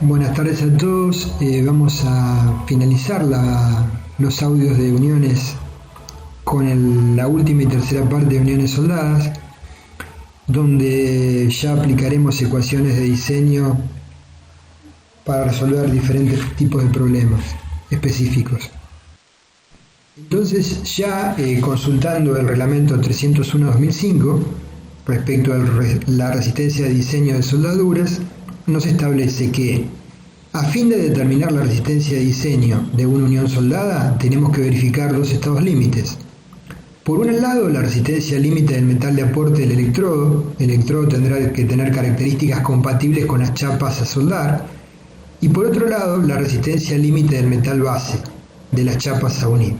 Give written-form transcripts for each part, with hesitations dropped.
Buenas tardes a todos. Vamos a finalizar los audios de uniones con la última y tercera parte de uniones soldadas, donde ya aplicaremos ecuaciones de diseño para resolver diferentes tipos de problemas específicos. Entonces, ya consultando el reglamento 301-2005 respecto a la resistencia de diseño de soldaduras, nos establece que a fin de determinar la resistencia de diseño de una unión soldada, tenemos que verificar dos estados límites. Por un lado, la resistencia límite del metal de aporte del electrodo. El electrodo tendrá que tener características compatibles con las chapas a soldar. Y por otro lado, la resistencia límite del metal base de las chapas a unir.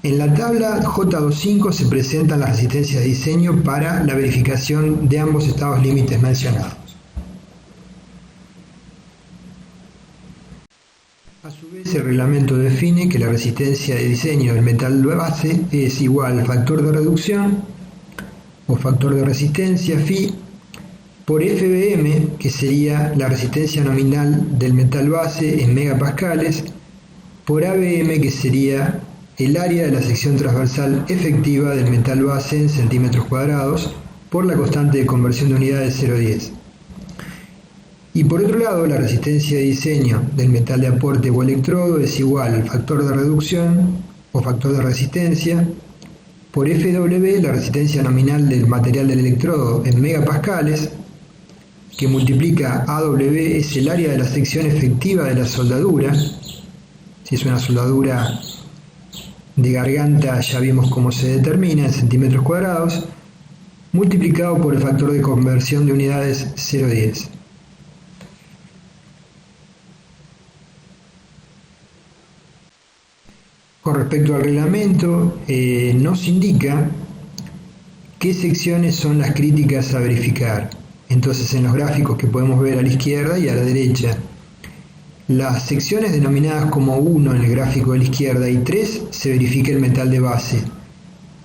En la tabla J25 se presentan las resistencias de diseño para la verificación de ambos estados límites mencionados. A su vez, el reglamento define que la resistencia de diseño del metal base es igual al factor de reducción o factor de resistencia Φ por FBM, que sería la resistencia nominal del metal base en megapascales, por ABM, que sería el área de la sección transversal efectiva del metal base en centímetros cuadrados, por la constante de conversión de unidades 0,10. Y por otro lado, la resistencia de diseño del metal de aporte o electrodo es igual al factor de reducción o factor de resistencia por FW, la resistencia nominal del material del electrodo en megapascales, que multiplica AW es el área de la sección efectiva de la soldadura. Si es una soldadura de garganta, ya vimos cómo se determina en centímetros cuadrados, multiplicado por el factor de conversión de unidades 0,10. Con respecto al reglamento, nos indica qué secciones son las críticas a verificar. Entonces, en los gráficos que podemos ver a la izquierda y a la derecha, las secciones denominadas como 1 en el gráfico de la izquierda y 3 se verifica el metal de base,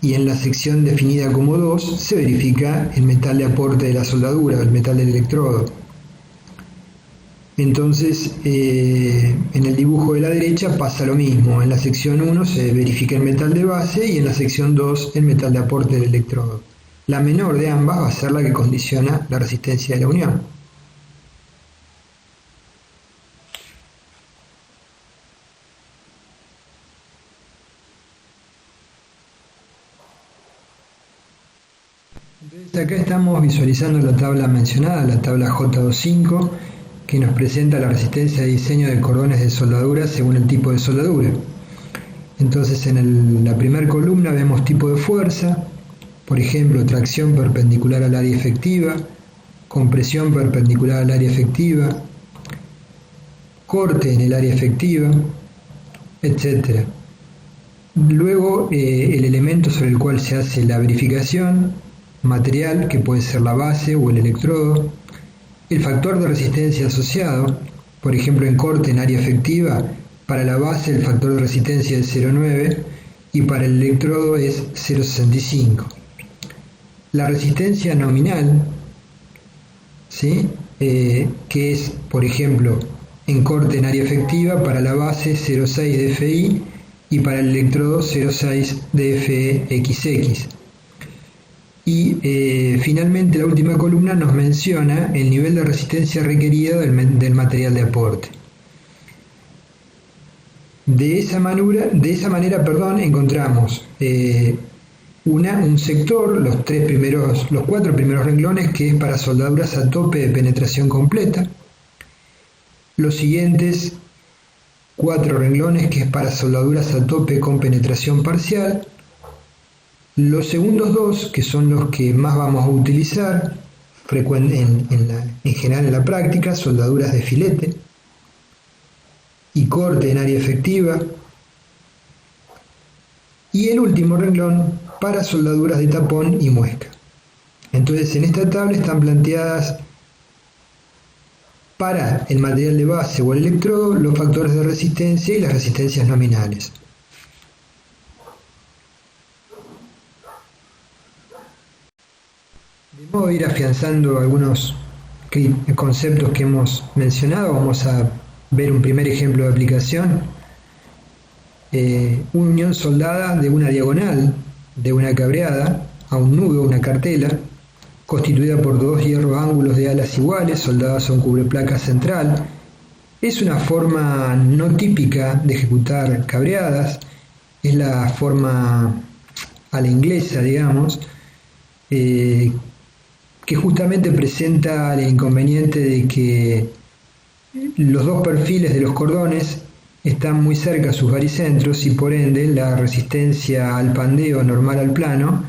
y en la sección definida como 2 se verifica el metal de aporte de la soldadura, el metal del electrodo. Entonces, en el dibujo de la derecha pasa lo mismo. En la sección 1 se verifica el metal de base y en la sección 2 el metal de aporte del electrodo. La menor de ambas va a ser la que condiciona la resistencia de la unión. Entonces, acá estamos visualizando la tabla mencionada, la tabla J25, que nos presenta la resistencia de diseño de cordones de soldadura según el tipo de soldadura. Entonces, en la primera columna vemos tipo de fuerza, por ejemplo, tracción perpendicular al área efectiva, compresión perpendicular al área efectiva, corte en el área efectiva, etc. Luego, el elemento sobre el cual se hace la verificación, material, que puede ser la base o el electrodo, el factor de resistencia asociado, por ejemplo en corte en área efectiva, para la base el factor de resistencia es 0,9 y para el electrodo es 0,65. La resistencia nominal, ¿sí? Que es, por ejemplo, en corte en área efectiva, para la base 0,6 de FI y para el electrodo 0,6 de FEXX. Y finalmente la última columna nos menciona el nivel de resistencia requerido del material de aporte. De esa manera, encontramos un sector, los 4 primeros renglones, que es para soldaduras a tope de penetración completa. Los siguientes 4 renglones, que es para soldaduras a tope con penetración parcial. Los segundos 2, que son los que más vamos a utilizar en general en la práctica, soldaduras de filete y corte en área efectiva. Y el último renglón para soldaduras de tapón y muesca. Entonces, en esta tabla están planteadas para el material de base o el electrodo los factores de resistencia y las resistencias nominales. De modo de ir afianzando algunos conceptos que hemos mencionado, vamos a ver un primer ejemplo de aplicación. Unión soldada de una diagonal de una cabreada a un nudo, una cartela, constituida por dos hierros ángulos de alas iguales, soldadas a un cubreplaca central. Es una forma no típica de ejecutar cabreadas, es la forma a la inglesa, digamos, que justamente presenta el inconveniente de que los dos perfiles de los cordones están muy cerca a sus baricentros y por ende la resistencia al pandeo normal al plano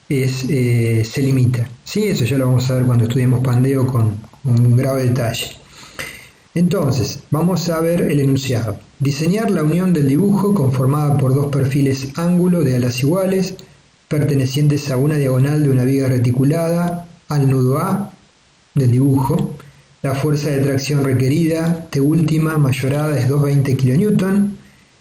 se limita. ¿Sí? Eso ya lo vamos a ver cuando estudiemos pandeo con un grave detalle. Entonces, vamos a ver el enunciado. Diseñar la unión del dibujo conformada por dos perfiles ángulo de alas iguales pertenecientes a una diagonal de una viga reticulada al nudo A del dibujo. La fuerza de tracción requerida, T última mayorada, es 220 kN.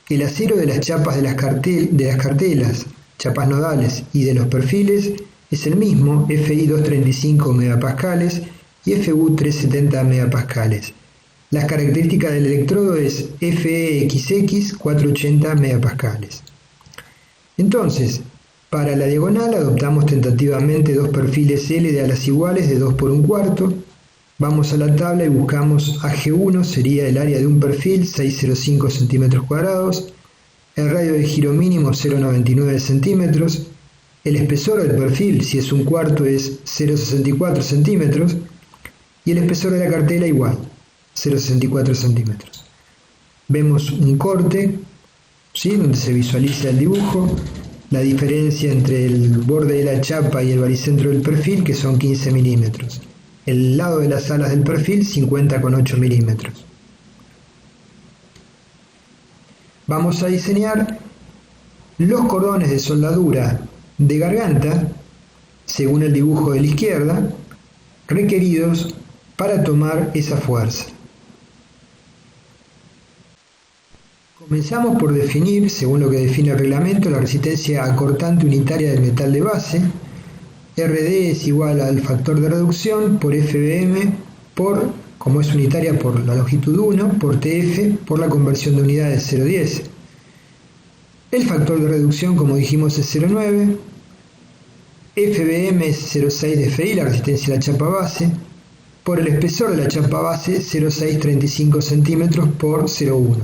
El acero de las chapas de las cartelas, chapas nodales y de los perfiles es el mismo, FI 235 MPa y FU 370 MPa. Las características del electrodo es FEXX 480 MPa. Entonces, para la diagonal adoptamos tentativamente dos perfiles L de alas iguales de 2 por 1/4. Vamos a la tabla y buscamos AG1, sería el área de un perfil, 605 centímetros cuadrados, el radio de giro mínimo 0,99 centímetros, el espesor del perfil, si es un cuarto, es 0,64 centímetros, y el espesor de la cartela igual, 0,64 centímetros. Vemos un corte, ¿sí?, donde se visualiza el dibujo, la diferencia entre el borde de la chapa y el baricentro del perfil, que son 15 milímetros. El lado de las alas del perfil, 50,8 milímetros. Vamos a diseñar los cordones de soldadura de garganta, según el dibujo de la izquierda, requeridos para tomar esa fuerza. Comenzamos por definir, según lo que define el reglamento, la resistencia acortante unitaria del metal de base. RD es igual al factor de reducción por FBM por, como es unitaria por la longitud 1, por TF por la conversión de unidades 0,10. El factor de reducción, como dijimos, es 0,9. FBM es 0,6 de FI, la resistencia de la chapa base, por el espesor de la chapa base, 0,635 centímetros por 0,1.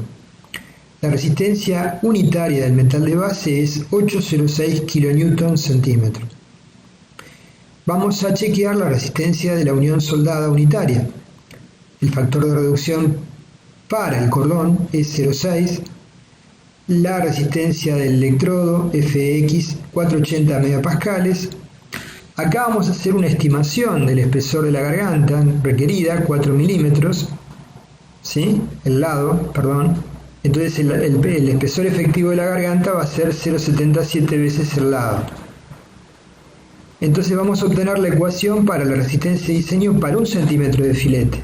La resistencia unitaria del metal de base es 806 kN centímetros. Vamos a chequear la resistencia de la unión soldada unitaria. El factor de reducción para el cordón es 0,6. La resistencia del electrodo FX 480 megapascales. Acá vamos a hacer una estimación del espesor de la garganta requerida, 4 milímetros. ¿Sí? Entonces el espesor efectivo de la garganta va a ser 0,77 veces el lado. Entonces vamos a obtener la ecuación para la resistencia de diseño para 1 centímetro de filete.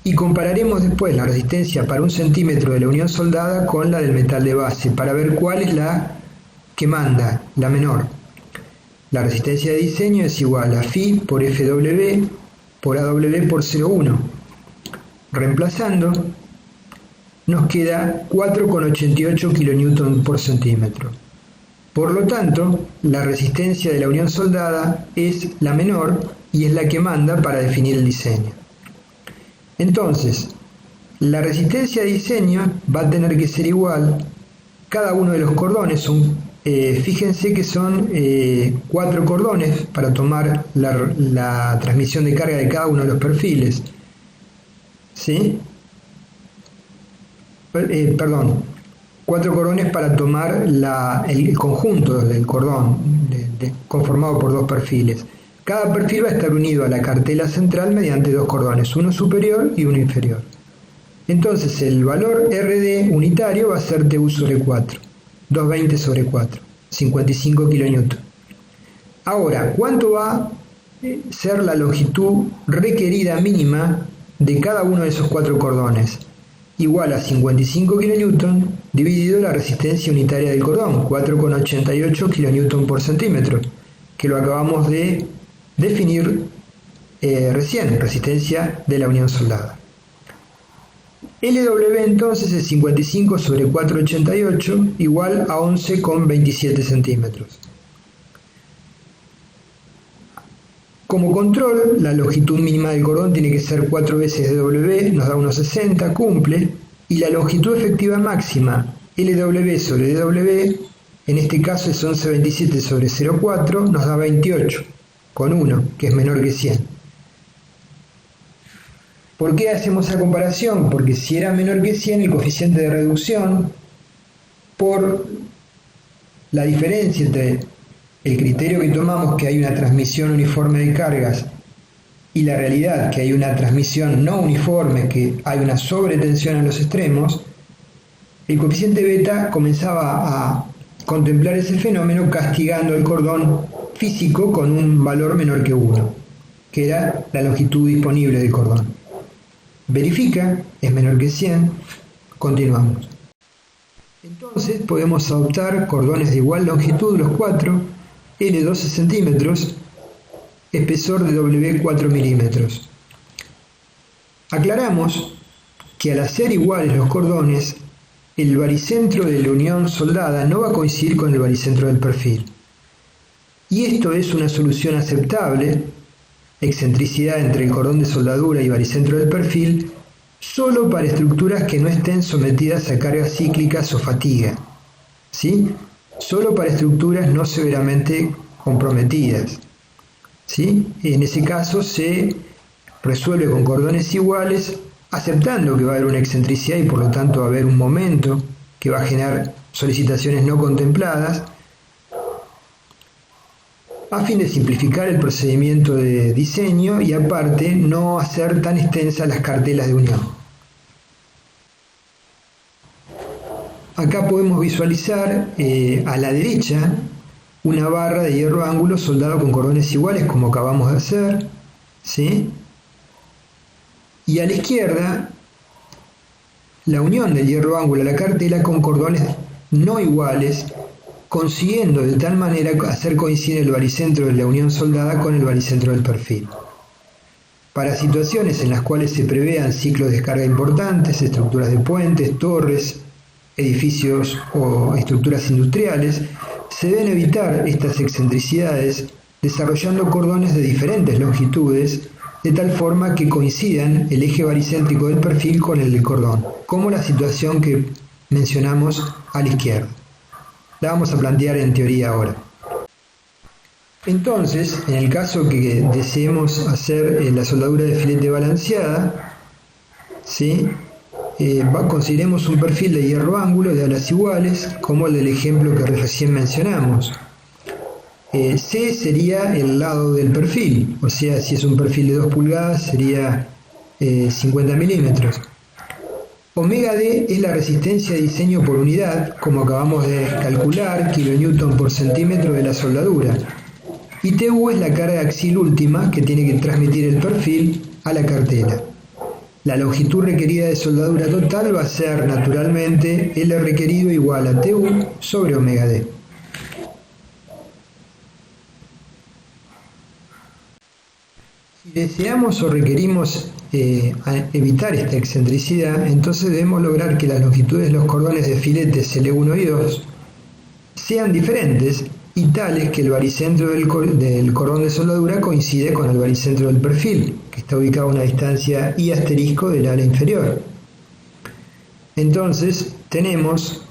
Y compararemos después la resistencia para 1 centímetro de la unión soldada con la del metal de base, para ver cuál es la que manda, la menor. La resistencia de diseño es igual a Φ por FW por AW por 0,1. Reemplazando, nos queda 4,88 kN por centímetro. Por lo tanto, la resistencia de la unión soldada es la menor y es la que manda para definir el diseño. Entonces, la resistencia de diseño va a tener que ser igual. Cada uno de los cordones fíjense que son 4 cordones para tomar la transmisión de carga de cada uno de los perfiles. ¿Sí? 4 cordones para tomar el conjunto del cordón conformado por 2 perfiles. Cada perfil va a estar unido a la cartela central mediante 2 cordones, uno superior y uno inferior. Entonces el valor RD unitario va a ser TU sobre 4, 220 sobre 4, 55 kN. Ahora, ¿cuánto va a ser la longitud requerida mínima de cada uno de esos 4 cordones? Igual a 55 kN dividido la resistencia unitaria del cordón, 4,88 kN por centímetro, que lo acabamos de definir recién, resistencia de la unión soldada. LW entonces es 55 sobre 4,88 igual a 11,27 centímetros. Como control, la longitud mínima del cordón tiene que ser 4 veces DW, nos da unos 60, cumple, y la longitud efectiva máxima LW sobre DW, en este caso es 11,27 sobre 0,4, nos da 28, con 1, que es menor que 100. ¿Por qué hacemos esa comparación? Porque si era menor que 100, el coeficiente de reducción, por la diferencia entre el criterio que tomamos, que hay una transmisión uniforme de cargas, y la realidad, que hay una transmisión no uniforme, que hay una sobretensión en los extremos, el coeficiente beta comenzaba a contemplar ese fenómeno castigando el cordón físico con un valor menor que 1, que era la longitud disponible del cordón. Verifica, es menor que 100, continuamos. Entonces podemos adoptar cordones de igual longitud los 4, L 12 centímetros, espesor de W 4 milímetros. Aclaramos que al hacer iguales los cordones, el baricentro de la unión soldada no va a coincidir con el baricentro del perfil. Y esto es una solución aceptable, excentricidad entre el cordón de soldadura y baricentro del perfil, solo para estructuras que no estén sometidas a cargas cíclicas o fatiga, ¿sí? Solo para estructuras no severamente comprometidas, ¿sí? En ese caso se resuelve con cordones iguales, aceptando que va a haber una excentricidad y por lo tanto va a haber un momento que va a generar solicitaciones no contempladas, a fin de simplificar el procedimiento de diseño y aparte no hacer tan extensas las cartelas de unión. Acá podemos visualizar a la derecha una barra de hierro ángulo soldado con cordones iguales como acabamos de hacer, ¿sí? Y a la izquierda la unión del hierro ángulo a la cartela con cordones no iguales, consiguiendo de tal manera hacer coincidir el baricentro de la unión soldada con el baricentro del perfil. Para situaciones en las cuales se prevean ciclos de descarga importantes, estructuras de puentes, torres, edificios o estructuras industriales, se deben evitar estas excentricidades desarrollando cordones de diferentes longitudes de tal forma que coincidan el eje baricéntrico del perfil con el del cordón, como la situación que mencionamos a la izquierda. La vamos a plantear en teoría ahora. Entonces, en el caso que deseemos hacer la soldadura de filete balanceada, ¿sí? Consideremos un perfil de hierro ángulo de alas iguales, como el del ejemplo que recién mencionamos. C sería el lado del perfil, o sea, si es un perfil de 2 pulgadas sería 50 milímetros. Omega D es la resistencia de diseño por unidad, como acabamos de calcular, kilonewton por centímetro de la soldadura. Y TU es la carga axil última que tiene que transmitir el perfil a la cartela. La longitud requerida de soldadura total va a ser naturalmente L requerido igual a TU sobre omega D. Si deseamos o requerimos evitar esta excentricidad, entonces debemos lograr que las longitudes de los cordones de filetes L1 y 2 sean diferentes y tales que el baricentro del cordón de soldadura coincide con el baricentro del perfil, que está ubicado a una distancia I asterisco del ala inferior. Entonces tenemos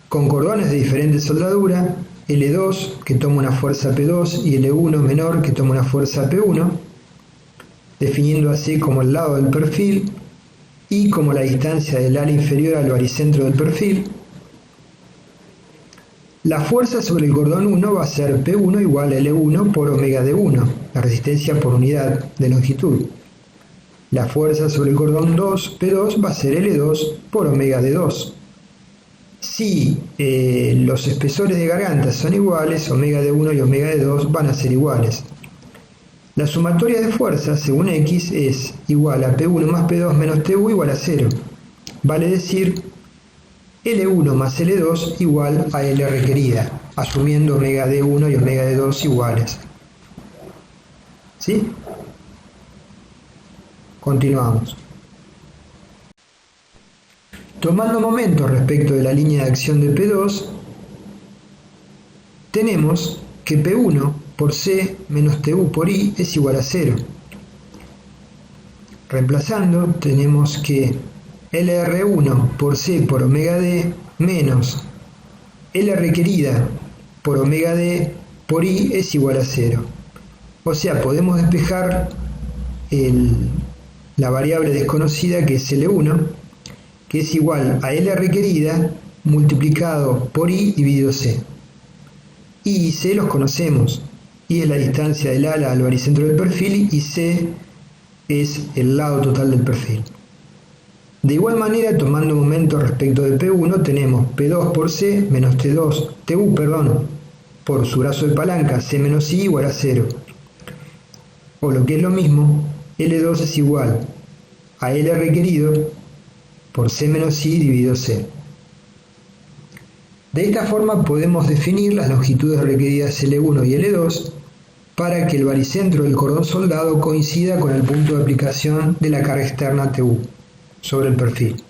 con cordones de diferente soldadura L2 que toma una fuerza P2 y L1 menor que toma una fuerza P1, definiendo así como el lado del perfil y como la distancia del ala inferior al baricentro del perfil. La fuerza sobre el cordón 1 va a ser P1 igual a L1 por omega D1, la resistencia por unidad de longitud. La fuerza sobre el cordón 2, P2, va a ser L2 por omega D2. Si los espesores de garganta son iguales, omega D1 y omega D2 van a ser iguales. La sumatoria de fuerzas, según X, es igual a P1 más P2 menos TU igual a 0. Vale decir L1 más L2 igual a L requerida, asumiendo omega D1 y omega D2 iguales. ¿Sí? Continuamos. Tomando momentos respecto de la línea de acción de P2, tenemos que P1 por C menos TU por I es igual a 0. Reemplazando, tenemos que LR1 por C por omega D menos L requerida por omega D por I es igual a 0. O sea, podemos despejar la variable desconocida que es L1, que es igual a L requerida multiplicado por I dividido C. I y C los conocemos. I es la distancia del ala al baricentro del perfil y C es el lado total del perfil. De igual manera, tomando momentos respecto de P1, tenemos P2 por C menos TU por su brazo de palanca C menos I igual a 0. O lo que es lo mismo, L2 es igual a L requerido por C menos I dividido C. De esta forma podemos definir las longitudes requeridas L1 y L2 para que el baricentro del cordón soldado coincida con el punto de aplicación de la carga externa TU sobre el perfil.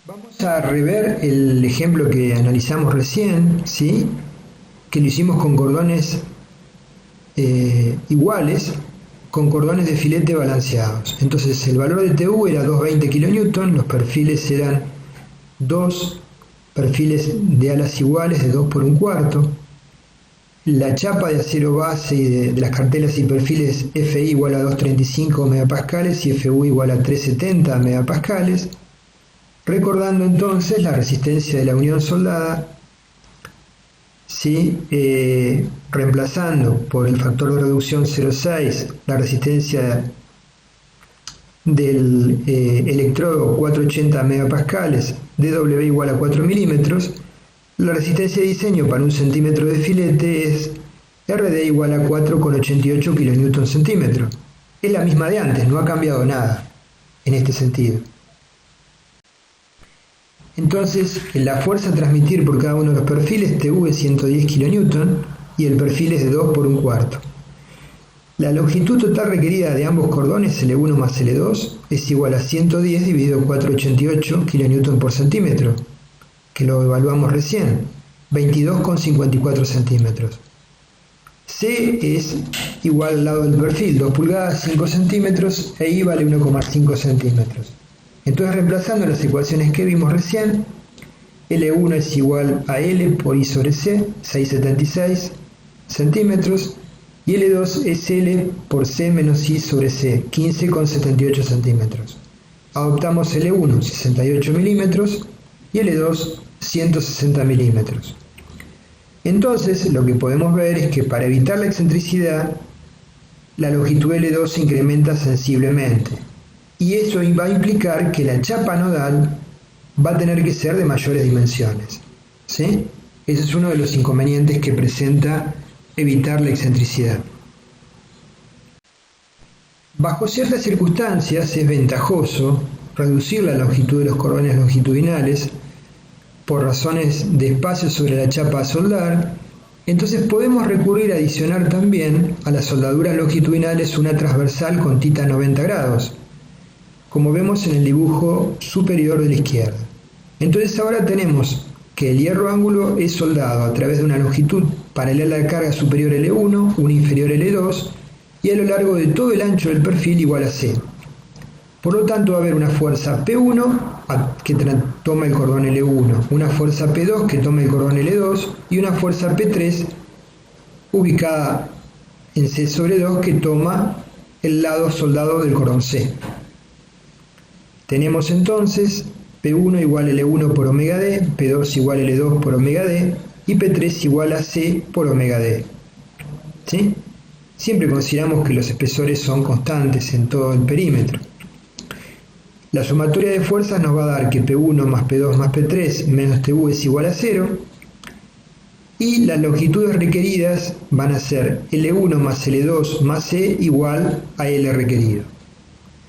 Vamos a rever el ejemplo que analizamos recién, ¿sí? Que lo hicimos con cordones iguales, con cordones de filete balanceados. Entonces el valor de TU era 220 kN, los perfiles eran dos perfiles de alas iguales de 2 por 1/4. La chapa de acero base y de las cartelas y perfiles FI igual a 235 MPa y FU igual a 370 MPa. Recordando entonces la resistencia de la unión soldada, ¿sí? Reemplazando por el factor de reducción 0,6 la resistencia del electrodo 480 MPa, DW igual a 4 milímetros, la resistencia de diseño para 1 centímetro de filete es RD igual a 4,88 kN/cm. Es la misma de antes, no ha cambiado nada en este sentido. Entonces, la fuerza a transmitir por cada uno de los perfiles TU es 110 kN y el perfil es de 2 por 1/4. La longitud total requerida de ambos cordones, L1 más L2, es igual a 110 dividido 488 kN por centímetro, que lo evaluamos recién, 22,54 centímetros. C es igual al lado del perfil, 2 pulgadas, 5 centímetros, e I vale 1,5 centímetros. Entonces, reemplazando las ecuaciones que vimos recién, L1 es igual a L por I sobre C, 6,76 centímetros, y L2 es L por C menos I sobre C, 15,78 centímetros. Adoptamos L1, 68 milímetros, y L2, 160 milímetros. Entonces, lo que podemos ver es que para evitar la excentricidad, la longitud L2 se incrementa sensiblemente. Y eso va a implicar que la chapa nodal va a tener que ser de mayores dimensiones, ¿sí? Ese es uno de los inconvenientes que presenta evitar la excentricidad. Bajo ciertas circunstancias es ventajoso reducir la longitud de los cordones longitudinales por razones de espacio sobre la chapa a soldar. Entonces podemos recurrir a adicionar también a las soldaduras longitudinales una transversal con tita 90 grados, como vemos en el dibujo superior de la izquierda. Entonces ahora tenemos que el hierro ángulo es soldado a través de una longitud paralela de carga superior L1, una inferior L2, y a lo largo de todo el ancho del perfil igual a C. Por lo tanto va a haber una fuerza P1 que toma el cordón L1, una fuerza P2 que toma el cordón L2 y una fuerza P3 ubicada en C sobre 2 que toma el lado soldado del cordón C. Tenemos entonces P1 igual a L1 por omega D, P2 igual a L2 por omega D y P3 igual a C por omega D. ¿Sí? Siempre consideramos que los espesores son constantes en todo el perímetro. La sumatoria de fuerzas nos va a dar que P1 más P2 más P3 menos TU es igual a 0 y las longitudes requeridas van a ser L1 más L2 más C igual a L requerido.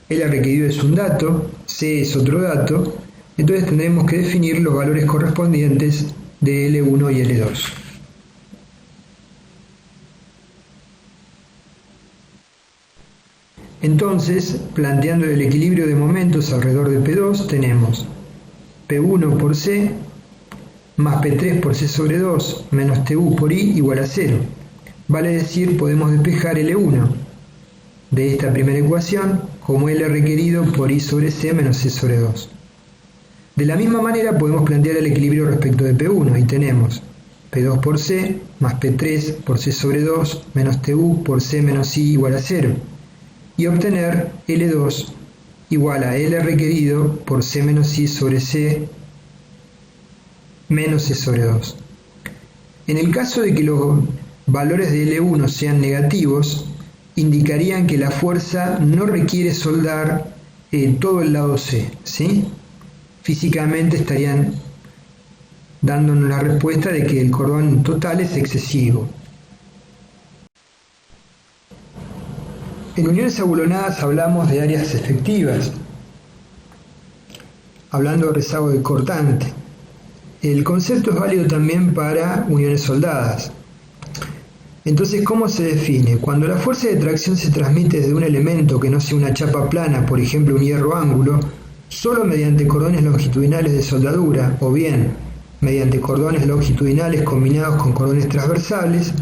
L requerido es un dato, C es otro dato, entonces tendremos que definir los valores correspondientes de L1 y L2. Entonces, planteando el equilibrio de momentos alrededor de P2, tenemos P1 por C más P3 por C sobre 2 menos TU por I igual a 0. Vale decir, podemos despejar L1 de esta primera ecuación como L requerido por I sobre C menos C sobre 2. De la misma manera podemos plantear el equilibrio respecto de P1 y tenemos P2 por C más P3 por C sobre 2 menos TU por C menos I igual a 0 y obtener L2 igual a L requerido por C menos I sobre C menos C sobre 2. En el caso de que los valores de L1 sean negativos, indicarían que la fuerza no requiere soldar todo el lado C, ¿sí? Físicamente estarían dándonos la respuesta de que el cordón total es excesivo. En uniones abulonadas hablamos de áreas efectivas, hablando de rezago de cortante. El concepto es válido también para uniones soldadas. Entonces, ¿cómo se define? Cuando la fuerza de tracción se transmite desde un elemento que no sea una chapa plana, por ejemplo un hierro ángulo, solo mediante cordones longitudinales de soldadura, o bien mediante cordones longitudinales combinados con cordones transversales,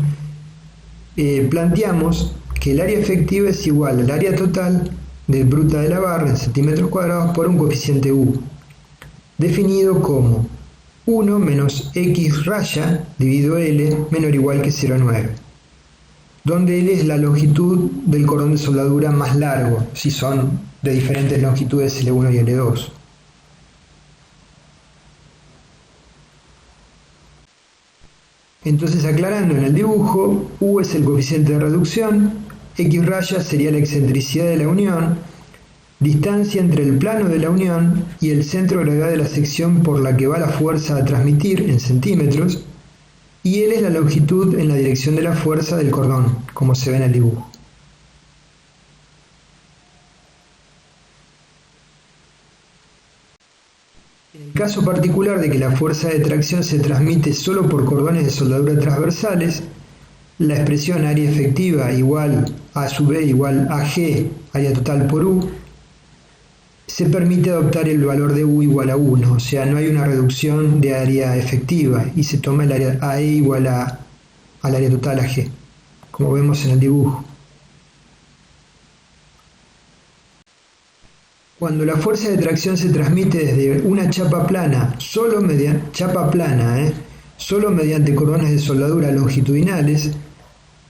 planteamos que el área efectiva es igual al área total de bruta de la barra en centímetros cuadrados por un coeficiente U, definido como 1 menos X raya dividido L menor o igual que 0,9, donde L es la longitud del cordón de soldadura más largo, si son de diferentes longitudes L1 y L2. Entonces, aclarando en el dibujo, U es el coeficiente de reducción, X raya sería la excentricidad de la unión, distancia entre el plano de la unión y el centro de gravedad de la sección por la que va la fuerza a transmitir en centímetros, y L es la longitud en la dirección de la fuerza del cordón, como se ve en el dibujo. En el caso particular de que la fuerza de tracción se transmite solo por cordones de soldadura transversales, la expresión área efectiva igual A sub B igual a G, área total por U, se permite adoptar el valor de U igual a 1, o sea, no hay una reducción de área efectiva y se toma el área AE igual al área total a G, como vemos en el dibujo. Cuando la fuerza de tracción se transmite desde una chapa plana, solo mediante cordones de soldadura longitudinales,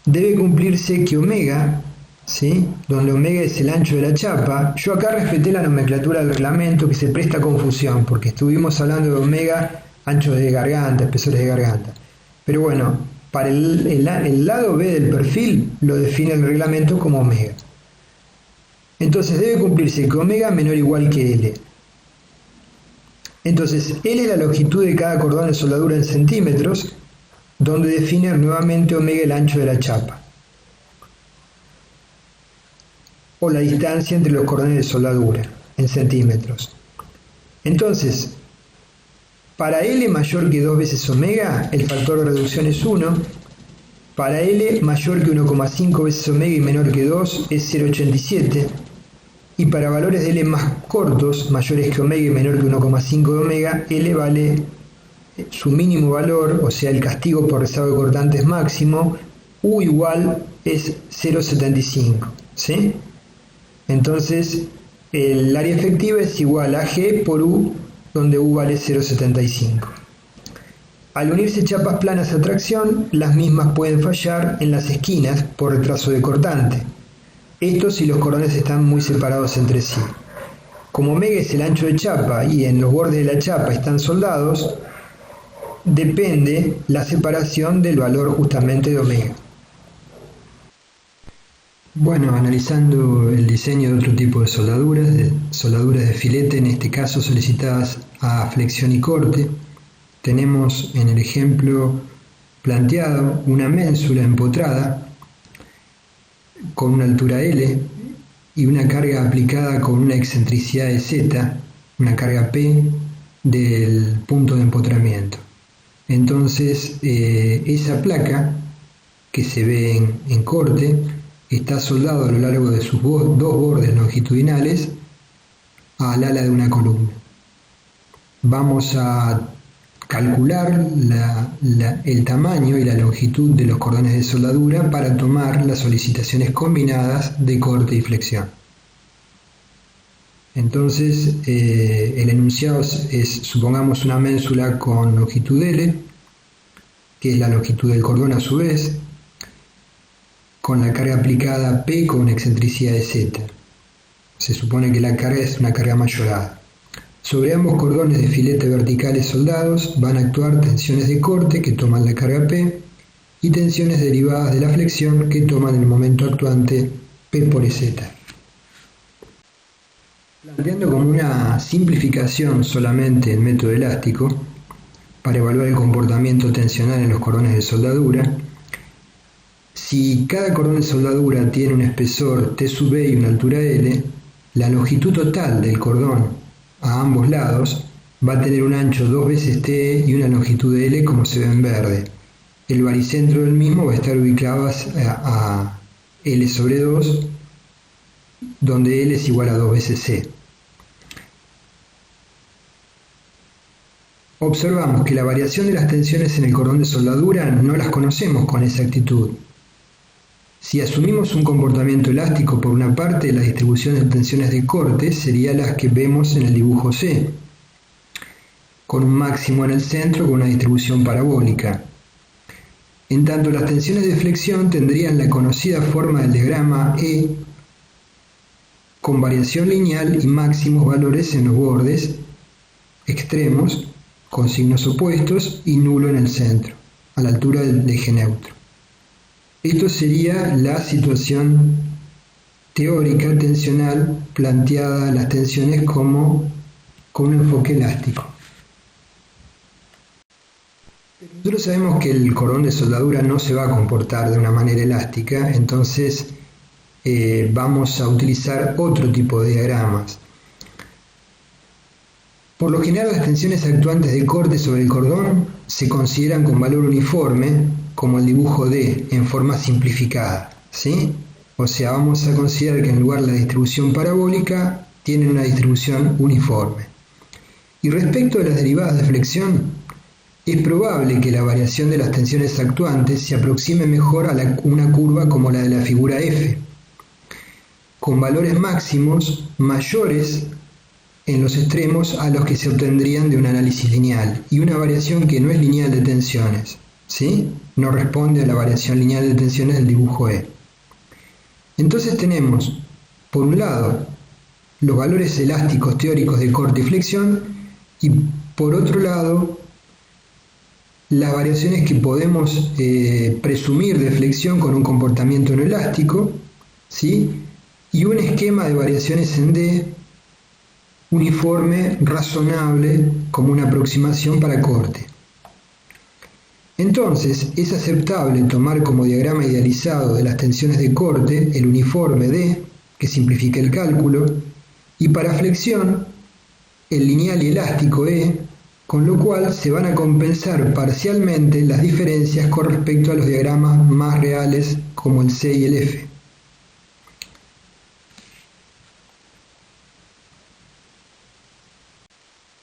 debe cumplirse que omega, ¿sí?, donde omega es el ancho de la chapa. Yo acá respeté la nomenclatura del reglamento que se presta a confusión, porque estuvimos hablando de omega, anchos de garganta, espesores de garganta. Pero bueno, para el lado B del perfil lo define el reglamento como omega. Entonces debe cumplirse que omega menor o igual que L. Entonces, L es la longitud de cada cordón de soldadura en centímetros, donde define nuevamente omega el ancho de la chapa, o la distancia entre los cordones de soldadura en centímetros. Entonces, para L mayor que 2 veces omega, el factor de reducción es 1. Para L mayor que 1,5 veces omega y menor que 2 es 0,87. Y para valores de L más cortos, mayores que omega y menor que 1,5 de omega, L vale su mínimo valor, o sea, el castigo por rezago de cortantes máximo, U igual es 0,75, ¿sí? Entonces, el área efectiva es igual a G por U, donde U vale 0,75. Al unirse chapas planas a tracción, las mismas pueden fallar en las esquinas por retraso de cortante. Esto si los cordones están muy separados entre sí. Como omega es el ancho de chapa y en los bordes de la chapa están soldados, depende la separación del valor justamente de omega. Bueno, analizando el diseño de otro tipo de soldaduras de filete, en este caso solicitadas a flexión y corte, tenemos en el ejemplo planteado una ménsula empotrada con una altura L y una carga aplicada con una excentricidad de Z, una carga P del punto de empotramiento. Entonces, esa placa que se ve en corte está soldado a lo largo de sus dos bordes longitudinales al ala de una columna. Vamos a calcular el tamaño y la longitud de los cordones de soldadura para tomar las solicitaciones combinadas de corte y flexión. Entonces, el enunciado es, supongamos, una ménsula con longitud L, que es la longitud del cordón a su vez, con la carga aplicada P con una excentricidad de Z. Se supone que la carga es una carga mayorada. Sobre ambos cordones de filete verticales soldados van a actuar tensiones de corte que toman la carga P y tensiones derivadas de la flexión que toman el momento actuante P por EZ. Planteando como una simplificación solamente el método elástico, para evaluar el comportamiento tensional en los cordones de soldadura, si cada cordón de soldadura tiene un espesor T sub B y una altura L, la longitud total del cordón a ambos lados va a tener un ancho 2 veces T y una longitud de L como se ve en verde. El baricentro del mismo va a estar ubicado a L sobre 2, donde L es igual a 2 veces C. Observamos que la variación de las tensiones en el cordón de soldadura no las conocemos con exactitud. Si asumimos un comportamiento elástico por una parte, la distribución de tensiones de corte sería la que vemos en el dibujo C, con un máximo en el centro con una distribución parabólica. En tanto, las tensiones de flexión tendrían la conocida forma del diagrama E, con variación lineal y máximos valores en los bordes extremos, con signos opuestos y nulo en el centro, a la altura del eje neutro. Esto sería la situación teórica tensional planteada las tensiones como con un enfoque elástico. Nosotros sabemos que el cordón de soldadura no se va a comportar de una manera elástica, entonces vamos a utilizar otro tipo de diagramas. Por lo general, las tensiones actuantes de corte sobre el cordón se consideran con valor uniforme, como el dibujo D, en forma simplificada, ¿sí? O sea, vamos a considerar que en lugar de la distribución parabólica, tienen una distribución uniforme. Y respecto a las derivadas de flexión, es probable que la variación de las tensiones actuantes se aproxime mejor a una curva como la de la figura F, con valores máximos mayores en los extremos a los que se obtendrían de un análisis lineal, y una variación que no es lineal de tensiones, ¿sí? No responde a la variación lineal de tensiones del dibujo E. Entonces tenemos, por un lado, los valores elásticos teóricos de corte y flexión, y por otro lado, las variaciones que podemos presumir de flexión con un comportamiento no elástico, ¿sí? Y un esquema de variaciones en D uniforme, razonable, como una aproximación para corte. Entonces, es aceptable tomar como diagrama idealizado de las tensiones de corte el uniforme D, que simplifica el cálculo, y para flexión, el lineal y elástico E, con lo cual se van a compensar parcialmente las diferencias con respecto a los diagramas más reales como el C y el F.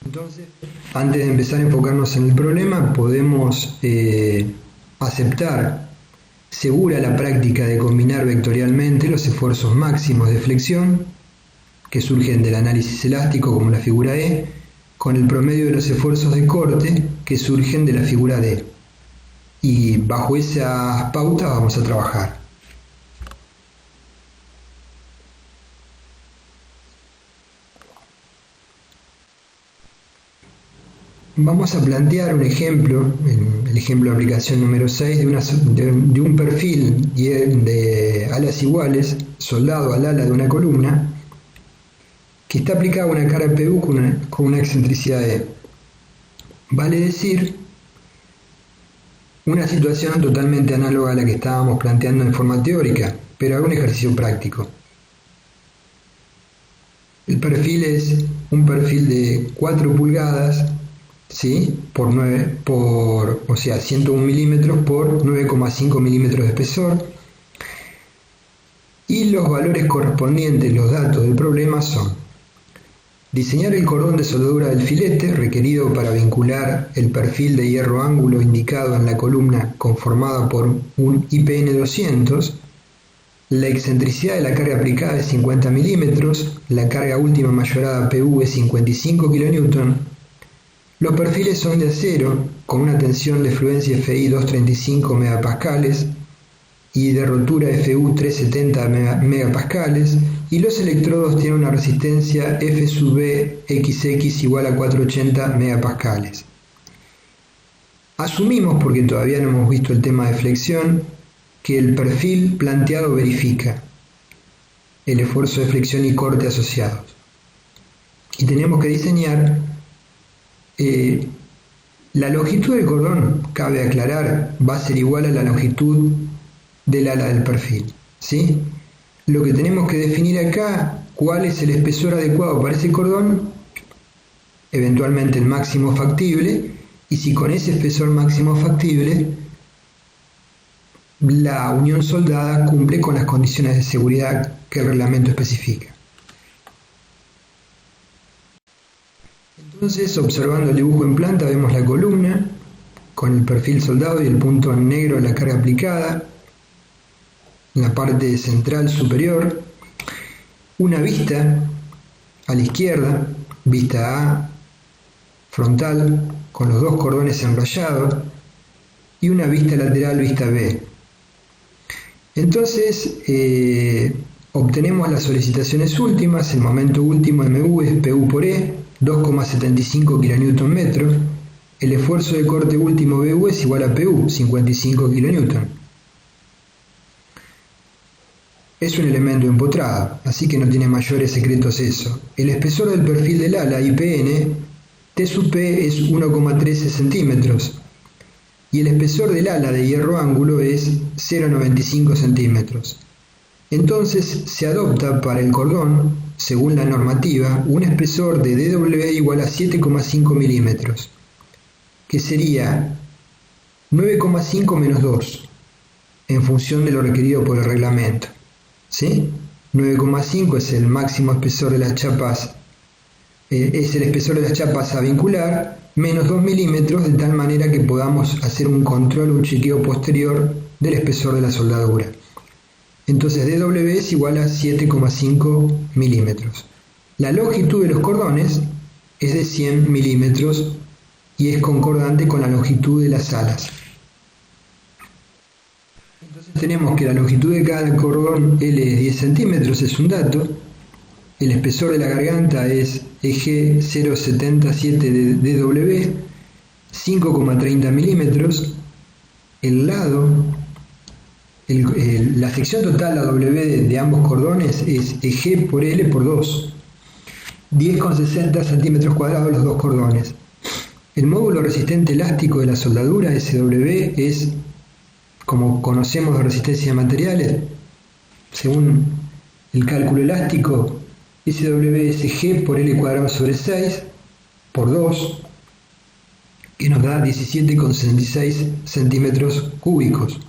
Entonces, antes de empezar a enfocarnos en el problema, podemos aceptar segura la práctica de combinar vectorialmente los esfuerzos máximos de flexión que surgen del análisis elástico como la figura E con el promedio de los esfuerzos de corte que surgen de la figura D. Y bajo esas pautas vamos a trabajar. Vamos a plantear un ejemplo, el ejemplo de aplicación número 6, de un perfil de alas iguales soldado al ala de una columna que está aplicada a una carga PU con una excentricidad E. Vale decir, una situación totalmente análoga a la que estábamos planteando en forma teórica, pero hago un ejercicio práctico. El perfil es un perfil de 4 pulgadas, ¿sí? O sea, 101 milímetros por 9,5 milímetros de espesor, y los valores correspondientes, los datos del problema son: diseñar el cordón de soldadura del filete requerido para vincular el perfil de hierro ángulo indicado en la columna conformada por un IPN 200, la excentricidad de la carga aplicada es 50 milímetros, la carga última mayorada PU es 55 kN, los perfiles son de acero con una tensión de fluencia FI 235 MPa y de rotura FU 370 MPa, y los electrodos tienen una resistencia F sub B XX igual a 480 MPa. Asumimos, porque todavía no hemos visto el tema de flexión, que el perfil planteado verifica el esfuerzo de flexión y corte asociados. Y tenemos que diseñar la longitud del cordón, cabe aclarar, va a ser igual a la longitud del ala del perfil, ¿sí? Lo que tenemos que definir acá, cuál es el espesor adecuado para ese cordón, eventualmente el máximo factible, y si con ese espesor máximo factible la unión soldada cumple con las condiciones de seguridad que el reglamento especifica. Entonces, observando el dibujo en planta, vemos la columna con el perfil soldado y el punto en negro de la carga aplicada, en la parte central superior, una vista a la izquierda, vista A, frontal, con los dos cordones enrollados, y una vista lateral, vista B. Entonces, obtenemos las solicitaciones últimas. El momento último MU es PU por E, 2,75 kN, el esfuerzo de corte último BU es igual a PU, 55 kN. Es un elemento empotrado, así que no tiene mayores secretos eso. El espesor del perfil del ala, IPN, T sub P es 1,13 centímetros y el espesor del ala de hierro ángulo es 0,95 centímetros. Entonces se adopta para el cordón, según la normativa, un espesor de DW igual a 7,5 milímetros, que sería 9,5 menos 2, en función de lo requerido por el reglamento. ¿Sí? 9,5 es el máximo espesor de las chapas, es el espesor de las chapas a vincular, menos 2 milímetros, de tal manera que podamos hacer un control, un chequeo posterior del espesor de la soldadura. Entonces DW es igual a 7,5 milímetros. La longitud de los cordones es de 100 milímetros y es concordante con la longitud de las alas. Entonces tenemos que la longitud de cada cordón L es 10 centímetros, es un dato. El espesor de la garganta es EG 0,77 de DW, 5,30 milímetros. El lado, la sección total AW de ambos cordones es EG por L por 2, 10,60 centímetros cuadrados los dos cordones. El módulo resistente elástico de la soldadura SW es, como conocemos de resistencia de materiales, según el cálculo elástico, SW es G por L cuadrado sobre 6 por 2, que nos da 17,66 centímetros cúbicos.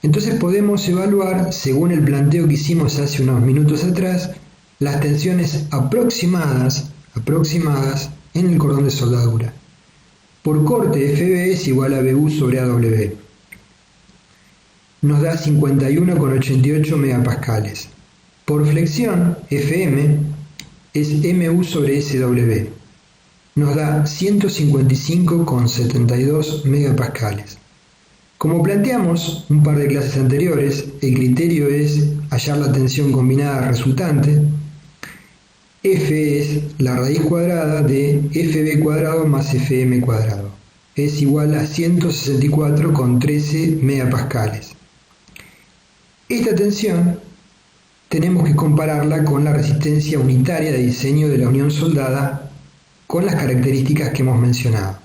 Entonces podemos evaluar, según el planteo que hicimos hace unos minutos atrás, las tensiones aproximadas en el cordón de soldadura. Por corte, FB es igual a BU sobre AW. Nos da 51,88 megapascales. Por flexión, FM es MU sobre SW. Nos da 155,72 megapascales. Como planteamos un par de clases anteriores, el criterio es hallar la tensión combinada resultante. F es la raíz cuadrada de FB cuadrado más FM cuadrado. Es igual a 164,13 megapascales. Esta tensión tenemos que compararla con la resistencia unitaria de diseño de la unión soldada con las características que hemos mencionado.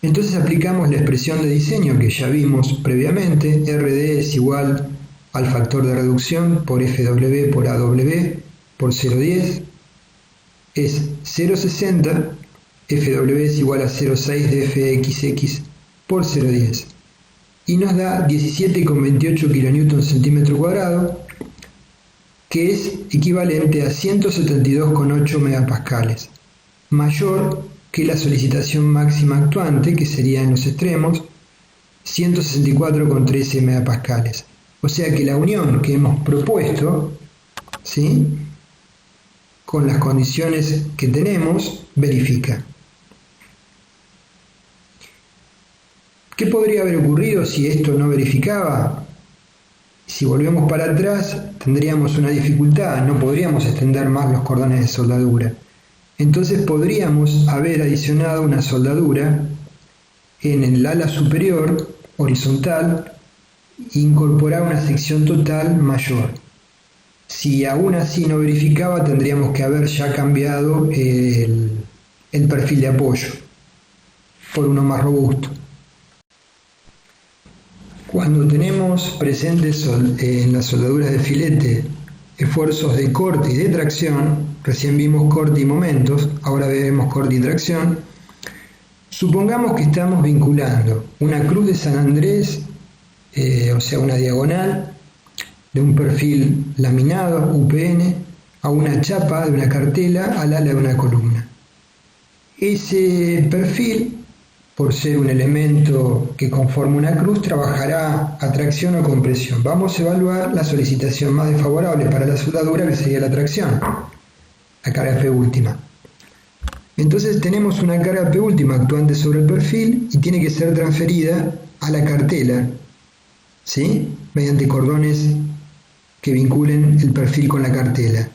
Entonces aplicamos la expresión de diseño que ya vimos previamente. RD es igual al factor de reducción por FW por AW por 0,10 es 0,60, FW es igual a 0,6 de FXX por 0,10. y nos da 17,28 kN centímetro cuadrado, que es equivalente a 172,8 megapascales, mayor que la solicitación máxima actuante, que sería en los extremos 164,13 megapascales. O sea que la unión que hemos propuesto, ¿sí?, con las condiciones que tenemos, verifica. ¿Qué podría haber ocurrido si esto no verificaba? Si volvemos para atrás, tendríamos una dificultad, no podríamos extender más los cordones de soldadura. Entonces podríamos haber adicionado una soldadura en el ala superior, horizontal, e incorporar una sección total mayor. Si aún así no verificaba, tendríamos que haber ya cambiado el perfil de apoyo por uno más robusto. Cuando tenemos presentes en las soldaduras de filete esfuerzos de corte y de tracción, recién vimos corte y momentos, ahora veremos corte y tracción, supongamos que estamos vinculando una cruz de San Andrés, o sea una diagonal, de un perfil laminado, UPN, a una chapa de una cartela al ala de una columna. Ese perfil, por ser un elemento que conforma una cruz, trabajará a tracción o compresión. Vamos a evaluar la solicitación más desfavorable para la soldadura, que sería la tracción, la carga P última. Entonces tenemos una carga P última actuante sobre el perfil y tiene que ser transferida a la cartela, ¿sí?, mediante cordones que vinculen el perfil con la cartela.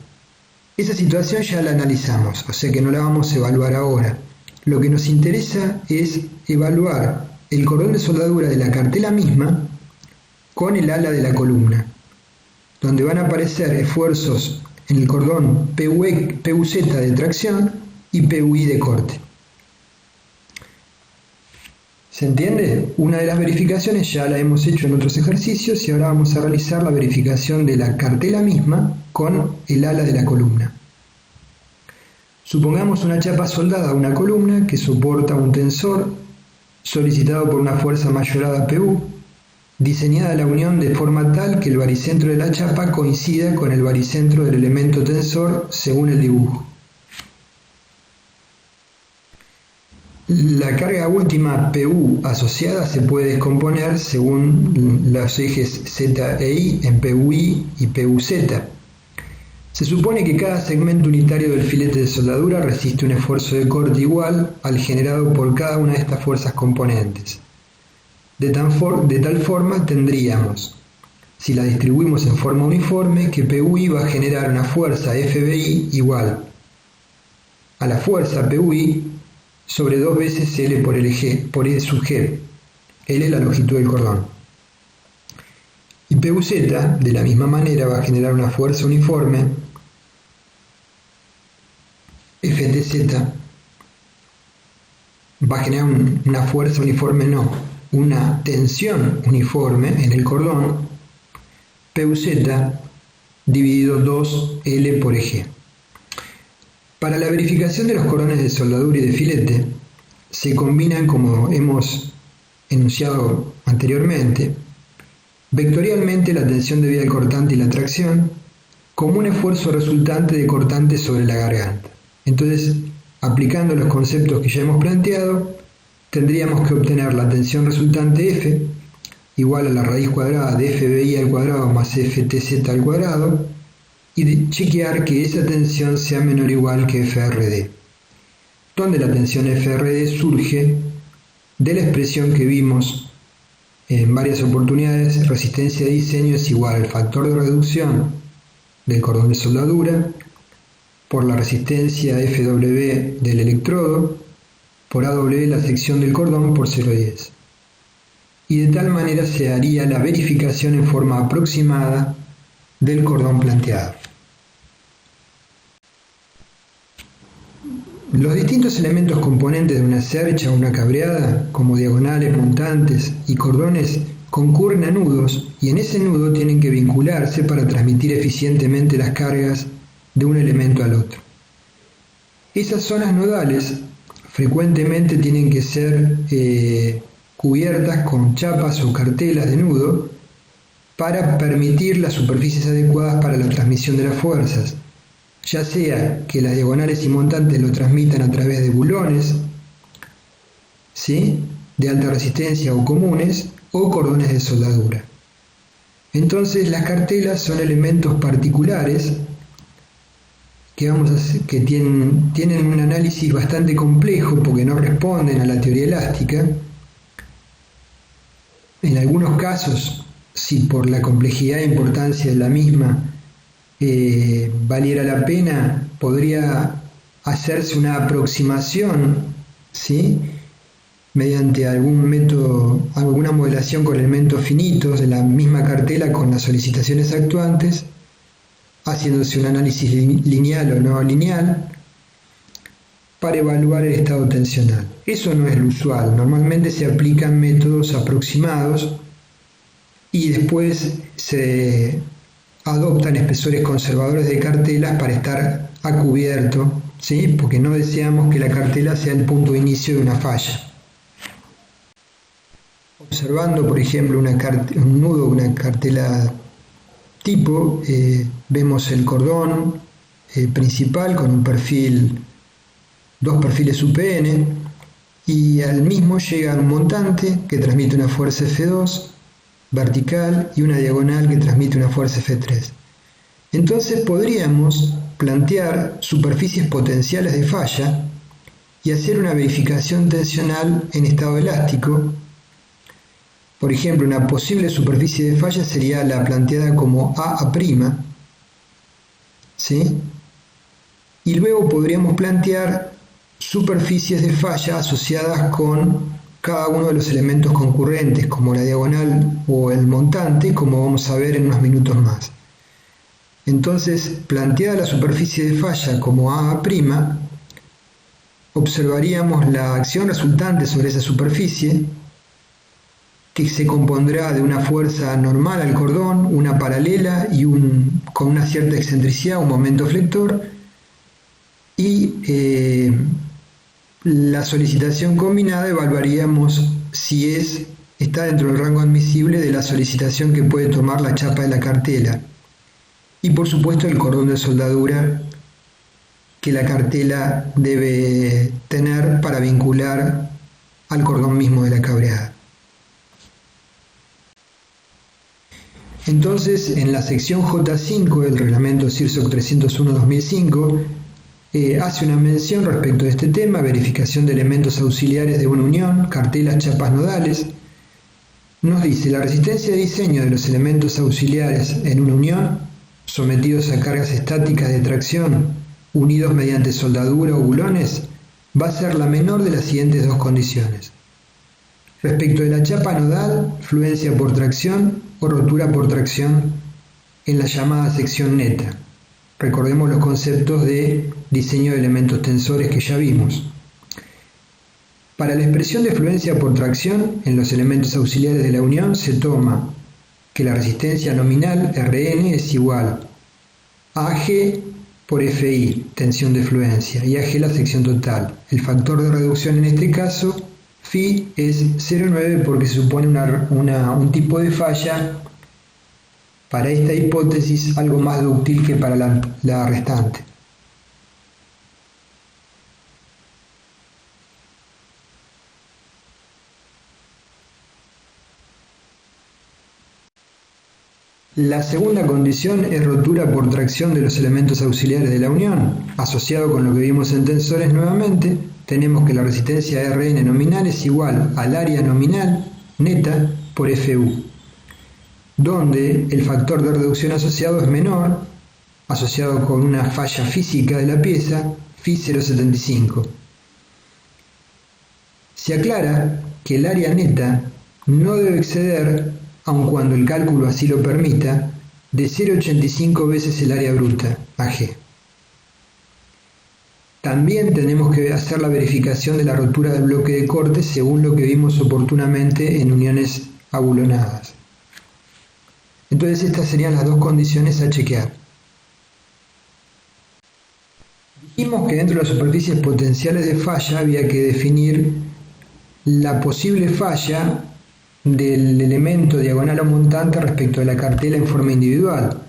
Esa situación ya la analizamos, o sea que no la vamos a evaluar ahora. Lo que nos interesa es evaluar el cordón de soldadura de la cartela misma con el ala de la columna, donde van a aparecer esfuerzos en el cordón PUZ de tracción y PUI de corte. ¿Se entiende? Una de las verificaciones ya la hemos hecho en otros ejercicios y ahora vamos a realizar la verificación de la cartela misma con el ala de la columna. Supongamos una chapa soldada a una columna que soporta un tensor solicitado por una fuerza mayorada PU, diseñada la unión de forma tal que el baricentro de la chapa coincida con el baricentro del elemento tensor según el dibujo. La carga última PU asociada se puede descomponer según los ejes Z e I en PUI y PUZ. Se supone que cada segmento unitario del filete de soldadura resiste un esfuerzo de corte igual al generado por cada una de estas fuerzas componentes. De tal forma tendríamos, si la distribuimos en forma uniforme, que PUI va a generar una fuerza FBI igual a la fuerza PUI sobre 2 veces L por E sub G. L es la longitud del cordón. Y PUZ, de la misma manera, va a generar una fuerza uniforme, FTZ, va a generar una fuerza uniforme, no, una tensión uniforme en el cordón, PUZ dividido 2L por EG. Para la verificación de los cordones de soldadura y de filete, se combinan, como hemos enunciado anteriormente, vectorialmente la tensión debida al cortante y la tracción, como un esfuerzo resultante de cortante sobre la garganta. Entonces, aplicando los conceptos que ya hemos planteado, tendríamos que obtener la tensión resultante F igual a la raíz cuadrada de FBI al cuadrado más FTZ al cuadrado, y de chequear que esa tensión sea menor o igual que FRD, donde la tensión FRD surge de la expresión que vimos en varias oportunidades: resistencia de diseño es igual al factor de reducción del cordón de soldadura por la resistencia FW del electrodo por AW la sección del cordón por 0,10. Y de tal manera se haría la verificación en forma aproximada del cordón planteado. Los distintos elementos componentes de una cercha o una cabreada, como diagonales, montantes y cordones, concurren a nudos y en ese nudo tienen que vincularse para transmitir eficientemente las cargas de un elemento al otro. Esas zonas nodales frecuentemente tienen que ser cubiertas con chapas o cartelas de nudo para permitir las superficies adecuadas para la transmisión de las fuerzas, ya sea que las diagonales y montantes lo transmitan a través de bulones, ¿sí?, de alta resistencia o comunes, o cordones de soldadura. Entonces las cartelas son elementos particulares que tienen un análisis bastante complejo porque no responden a la teoría elástica. En algunos casos, si por la complejidad e importancia de la misma valiera la pena, podría hacerse una aproximación, ¿sí?, mediante algún método, alguna modelación con elementos finitos de la misma cartela con las solicitaciones actuantes, haciéndose un análisis lineal o no lineal para evaluar el estado tensional. Eso no es lo usual, normalmente se aplican métodos aproximados y después se adoptan espesores conservadores de cartelas para estar a cubierto, ¿sí?, porque no deseamos que la cartela sea el punto de inicio de una falla. Observando, por ejemplo, un nudo, una cartela tipo, vemos el cordón principal con un perfil, dos perfiles UPN, y al mismo llega un montante que transmite una fuerza F2 vertical y una diagonal que transmite una fuerza F3. Entonces podríamos plantear superficies potenciales de falla y hacer una verificación tensional en estado elástico. Por ejemplo, una posible superficie de falla sería la planteada como AA', ¿sí?, y luego podríamos plantear superficies de falla asociadas con cada uno de los elementos concurrentes, como la diagonal o el montante, como vamos a ver en unos minutos más. Entonces, planteada la superficie de falla como AA', observaríamos la acción resultante sobre esa superficie, que se compondrá de una fuerza normal al cordón, una paralela y con una cierta excentricidad, un momento flector, y la solicitación combinada evaluaríamos si está dentro del rango admisible de la solicitación que puede tomar la chapa de la cartela, y por supuesto el cordón de soldadura que la cartela debe tener para vincular al cordón mismo de la cableada. Entonces, en la sección J5 del reglamento CIRSOC 301-2005, hace una mención respecto de este tema: verificación de elementos auxiliares de una unión, cartelas, chapas nodales. Nos dice: la resistencia de diseño de los elementos auxiliares en una unión, sometidos a cargas estáticas de tracción, unidos mediante soldadura o bulones, va a ser la menor de las siguientes dos condiciones. Respecto de la chapa nodal, fluencia por tracción o rotura por tracción en la llamada sección neta. Recordemos los conceptos de diseño de elementos tensores que ya vimos. Para la expresión de fluencia por tracción en los elementos auxiliares de la unión se toma que la resistencia nominal Rn es igual a Ag por Fi, tensión de fluencia, y Ag la sección total. El factor de reducción en este caso, Φ, es 0,9 porque se supone un tipo de falla para esta hipótesis algo más dúctil que para la restante. La segunda condición es rotura por tracción de los elementos auxiliares de la unión. Asociado con lo que vimos en tensores nuevamente, tenemos que la resistencia Rn nominal es igual al área nominal neta por Fu, donde el factor de reducción asociado es menor, asociado con una falla física de la pieza, Φ 0,75. Se aclara que el área neta no debe exceder, aun cuando el cálculo así lo permita, de 0,85 veces el área bruta, Ag. También tenemos que hacer la verificación de la rotura del bloque de corte según lo que vimos oportunamente en uniones abulonadas. Entonces estas serían las dos condiciones a chequear. Dijimos que dentro de las superficies potenciales de falla había que definir la posible falla del elemento diagonal o montante respecto de la cartela en forma individual.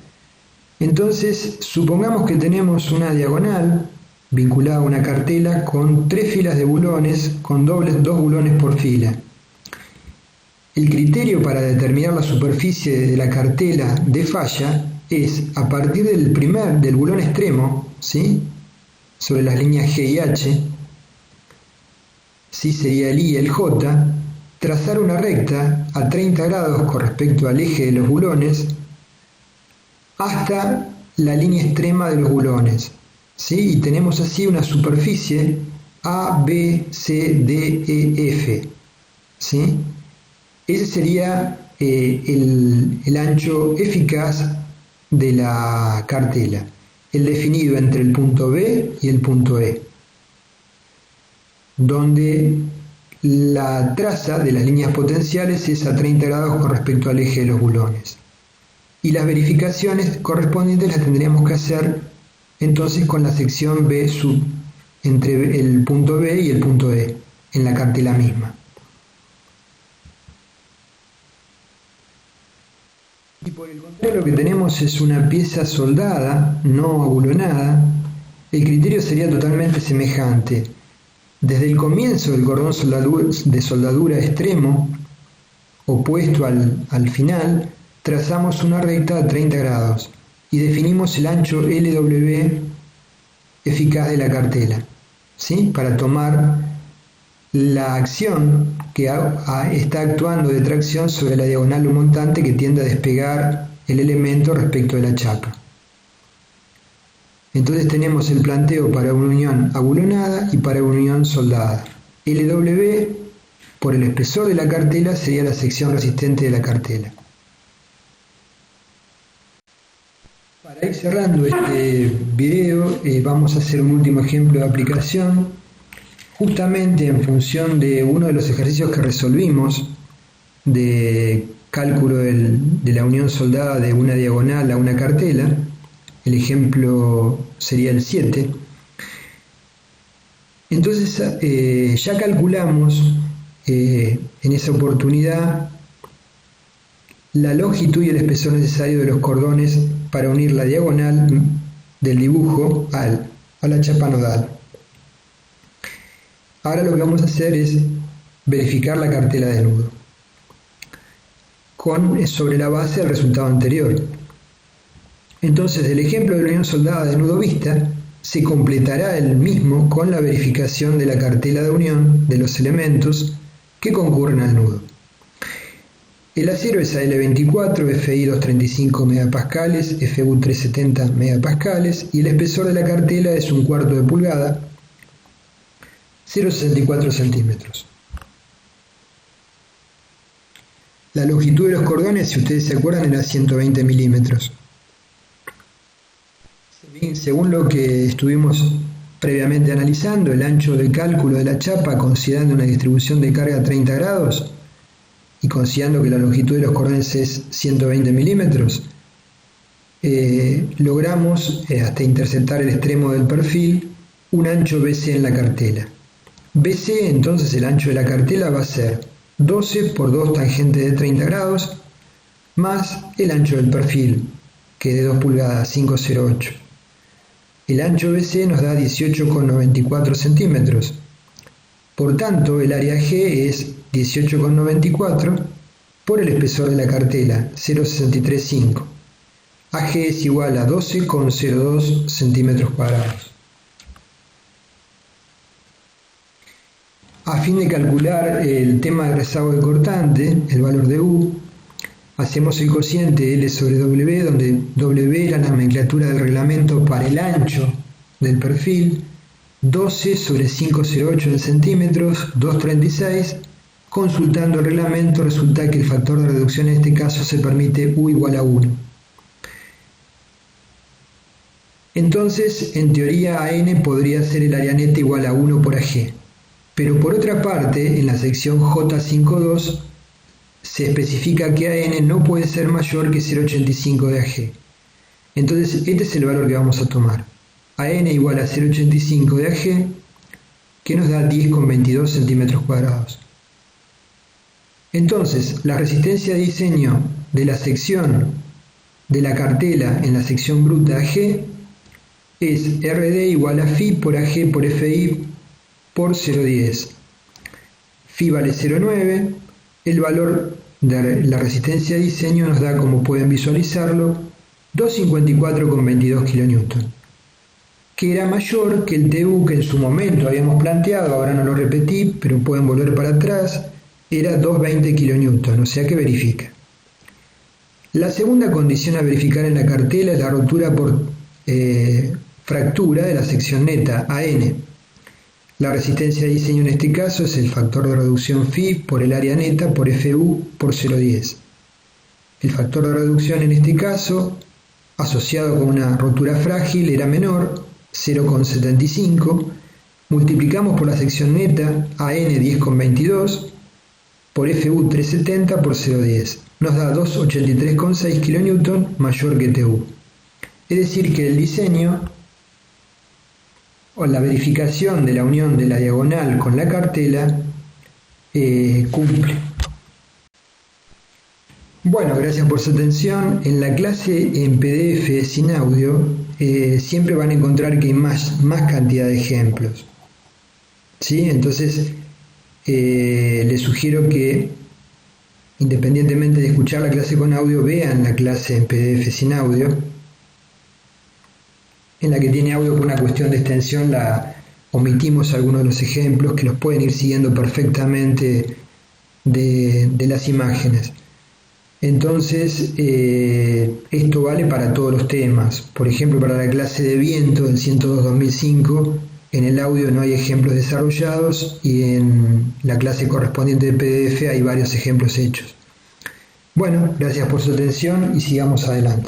Entonces, supongamos que tenemos una diagonal vinculada a una cartela con 3 filas de bulones, con dobles 2 bulones por fila. El criterio para determinar la superficie de la cartela de falla es a partir del bulón extremo, ¿sí?, sobre las líneas G y H, ¿sí?, sería el I y el J, trazar una recta a 30 grados con respecto al eje de los bulones hasta la línea extrema de los bulones, ¿sí?, y tenemos así una superficie A, B, C, D, E, F, ¿sí? Ese sería el ancho eficaz de la cartela, el definido entre el punto B y el punto E, donde la traza de las líneas potenciales es a 30 grados con respecto al eje de los bulones. Y las verificaciones correspondientes las tendríamos que hacer entonces con la sección B sub, entre el punto B y el punto E, en la cartela misma. Y por el contrario, lo que tenemos es una pieza soldada, no abulonada. El criterio sería totalmente semejante. Desde el comienzo del cordón de soldadura extremo, opuesto al final, trazamos una recta a 30 grados y definimos el ancho LW eficaz de la cartela, ¿sí?, para tomar la acción que está actuando de tracción sobre la diagonal o montante que tiende a despegar el elemento respecto de la chapa. Entonces tenemos el planteo para una unión abulonada y para una unión soldada. LW, por el espesor de la cartela, sería la sección resistente de la cartela. Para ir cerrando este video, vamos a hacer un último ejemplo de aplicación, justamente en función de uno de los ejercicios que resolvimos de cálculo de la unión soldada de una diagonal a una cartela. El ejemplo sería el 7. Entonces ya calculamos en esa oportunidad la longitud y el espesor necesario de los cordones para unir la diagonal del dibujo a la chapa nodal. Ahora lo que vamos a hacer es verificar la cartela de nudo sobre la base del resultado anterior. Entonces, del ejemplo de la unión soldada de nudo vista, se completará el mismo con la verificación de la cartela de unión de los elementos que concurren al nudo. El acero es AL24, FI 235 MPa, FU 370 MPa y el espesor de la cartela es 1/4 de pulgada, 0,64 centímetros. La longitud de los cordones, si ustedes se acuerdan, era 120 milímetros. Según lo que estuvimos previamente analizando, el ancho de cálculo de la chapa, considerando una distribución de carga a 30 grados y considerando que la longitud de los cordones es 120 milímetros, logramos, hasta interceptar el extremo del perfil, un ancho BC en la cartela. BC, entonces, el ancho de la cartela va a ser 12 por 2 tangentes de 30 grados más el ancho del perfil, que es de 2 pulgadas, 5,08. El ancho BC nos da 18,94 centímetros. Por tanto, el área G es 18,94 por el espesor de la cartela, 0,635. AG es igual a 12,02 centímetros cuadrados. A fin de calcular el tema de rezago de cortante, el valor de U, hacemos el cociente L sobre W, donde W era la nomenclatura del reglamento para el ancho del perfil, 12 sobre 5,08 en centímetros, 2,36. Consultando el reglamento resulta que el factor de reducción en este caso se permite U igual a 1. Entonces, en teoría, AN podría ser el área neta igual a 1 por AG. Pero por otra parte, en la sección J52 se especifica que AN no puede ser mayor que 0,85 de AG. Entonces, este es el valor que vamos a tomar. AN igual a 0,85 de AG, que nos da 10,22 centímetros cuadrados. Entonces, la resistencia de diseño de la sección de la cartela en la sección bruta G es RD igual a Φ por AG por FI por 0,10. Φ vale 0,9. El valor de la resistencia de diseño nos da, como pueden visualizarlo, 254,22 kN, que era mayor que el TU que en su momento habíamos planteado, ahora no lo repetí, pero pueden volver para atrás, era 220 kN, o sea que verifica. La segunda condición a verificar en la cartela es la rotura por fractura de la sección neta, AN. La resistencia de diseño en este caso es el factor de reducción Φ por el área neta por FU por 0,10. El factor de reducción en este caso, asociado con una rotura frágil, era menor, 0,75. Multiplicamos por la sección neta, AN 10,22, por FU 370 por 0,10. Nos da 283,6 kN mayor que TU. Es decir que el diseño o la verificación de la unión de la diagonal con la cartela cumple. Bueno, gracias por su atención. En la clase en PDF sin audio siempre van a encontrar que hay más cantidad de ejemplos, ¿sí? Entonces les sugiero que, independientemente de escuchar la clase con audio, vean la clase en PDF sin audio. En la que tiene audio por una cuestión de extensión omitimos algunos de los ejemplos que los pueden ir siguiendo perfectamente de las imágenes. Entonces, esto vale para todos los temas. Por ejemplo, para la clase de viento del 102-2005, en el audio no hay ejemplos desarrollados y en la clase correspondiente de PDF hay varios ejemplos hechos. Bueno, gracias por su atención y sigamos adelante.